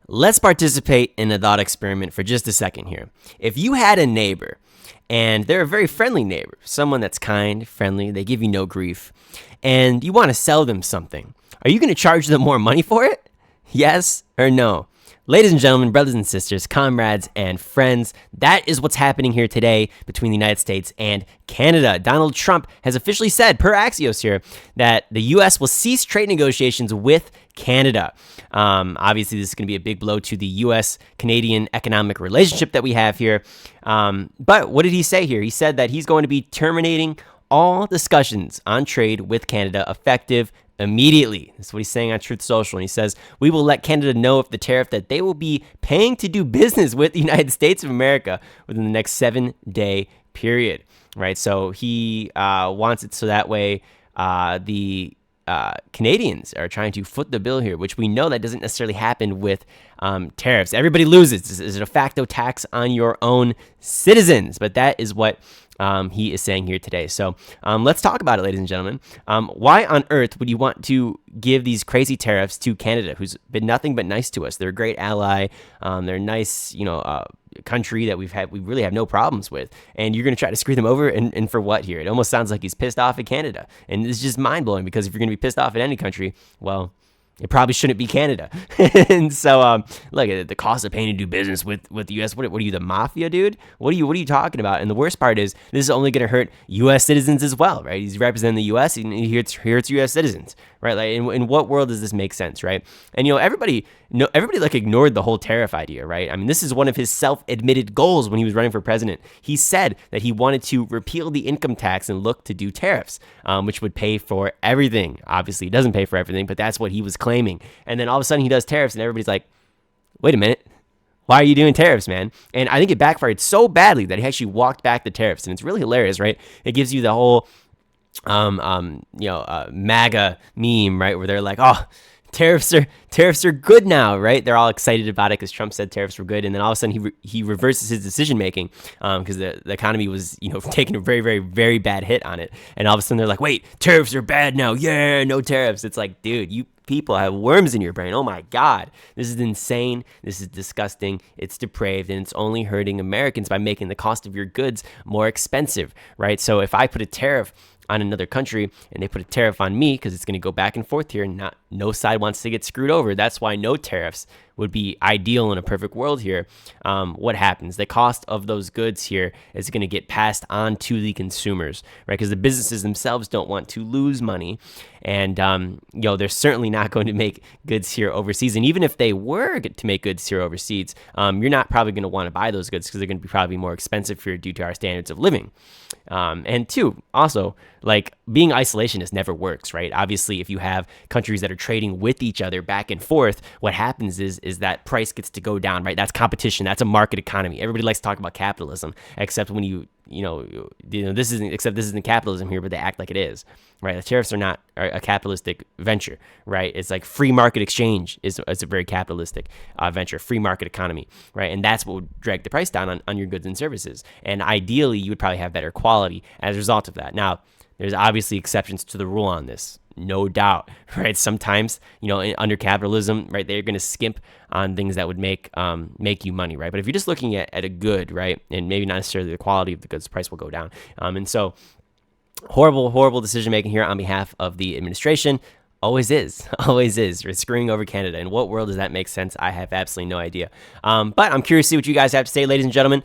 Let's participate in a thought experiment for just a second here. If you had a neighbor, and they're a very friendly neighbor, someone that's kind, friendly, they give you no grief, and you want to sell them something, are you going to charge them more money for it? Yes or no? Ladies and gentlemen, brothers and sisters, comrades and friends, that is what's happening here today between the United States and Canada. Donald Trump has officially said, per Axios here, that the U.S. will cease trade negotiations with Canada. Obviously, this is going to be a big blow to the U.S.-Canadian economic relationship that we have here. But what did he say here? He said that he's going to be terminating all discussions on trade with Canada effective immediately. That's what he's saying on Truth Social. And he says, we will let Canada know if the tariff that they will be paying to do business with the United States of America within the next 7-day period. Right. So he wants it so that way the Canadians are trying to foot the bill here, which we know that doesn't necessarily happen with tariffs. Everybody loses. This is a de facto tax on your own citizens. But that is what he is saying here today. So let's talk about it, ladies and gentlemen. Why on earth would you want to give these crazy tariffs to Canada, who's been nothing but nice to us? They're a great ally. They're a nice, country that we really have no problems with. And you're going to try to screw them over and for what here? It almost sounds like he's pissed off at Canada. And it's just mind blowing because if you're going to be pissed off at any country, well, it probably shouldn't be Canada. And so, look at the cost of paying to do business with the U.S. What are you, the mafia, dude? What are you talking about? And the worst part is this is only going to hurt U.S. citizens as well, right? He's representing the U.S. and here it's U.S. citizens, right? Like, in what world does this make sense, right? And everybody like ignored the whole tariff idea, right? I mean, this is one of his self-admitted goals when he was running for president. He said that he wanted to repeal the income tax and look to do tariffs, which would pay for everything. Obviously, it doesn't pay for everything, but that's what he was claiming. And then all of a sudden he does tariffs and everybody's like, wait a minute, why are you doing tariffs, man? And I think it backfired so badly that he actually walked back the tariffs. And it's really hilarious, right? It gives you the whole MAGA meme, right? Where they're like, oh, tariffs are good now, right? They're all excited about it because Trump said tariffs were good, and then all of a sudden he reverses his decision making because the economy was taking a very, very, very bad hit on it, and all of a sudden they're like, wait, tariffs are bad now, yeah, no tariffs. It's like, dude, you people have worms in your brain. Oh my God, this is insane. This is disgusting. It's depraved, and it's only hurting Americans by making the cost of your goods more expensive, right? So if I put a tariff on another country and they put a tariff on me because it's going to go back and forth here and no side wants to get screwed over. That's why no tariffs would be ideal in a perfect world here. What happens? The cost of those goods here is going to get passed on to the consumers, right? Because the businesses themselves don't want to lose money. And, they're certainly not going to make goods here overseas. And even if they were to make goods here overseas, you're not probably going to want to buy those goods because they're going to be probably more expensive here due to our standards of living. And two, also, like, being isolationist never works, right? Obviously, if you have countries that are trading with each other back and forth, what happens is that price gets to go down, right? That's competition. That's a market economy. Everybody likes to talk about capitalism, except when this isn't capitalism here, but they act like it is, right? The tariffs are not a capitalistic venture, right? It's like free market exchange is a very capitalistic venture, free market economy, right? And that's what would drag the price down on your goods and services. And ideally, you would probably have better quality as a result of that. Now, there's obviously exceptions to the rule on this, no doubt, right? Sometimes, under capitalism, right, they're going to skimp on things that would make you money, right? But if you're just looking at a good, right, and maybe not necessarily the quality of the goods, the price will go down. And so horrible, horrible decision making here on behalf of the administration. Always is. We're screwing over Canada. In what world does that make sense? I have absolutely no idea. But I'm curious to see what you guys have to say, ladies and gentlemen.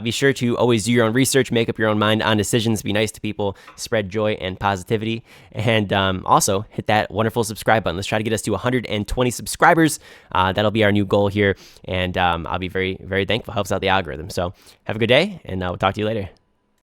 Be sure to always do your own research, make up your own mind on decisions, be nice to people, spread joy and positivity, and also hit that wonderful subscribe button. Let's try to get us to 120 subscribers. That'll be our new goal here, and I'll be very, very thankful. Helps out the algorithm. So have a good day, and we'll talk to you later.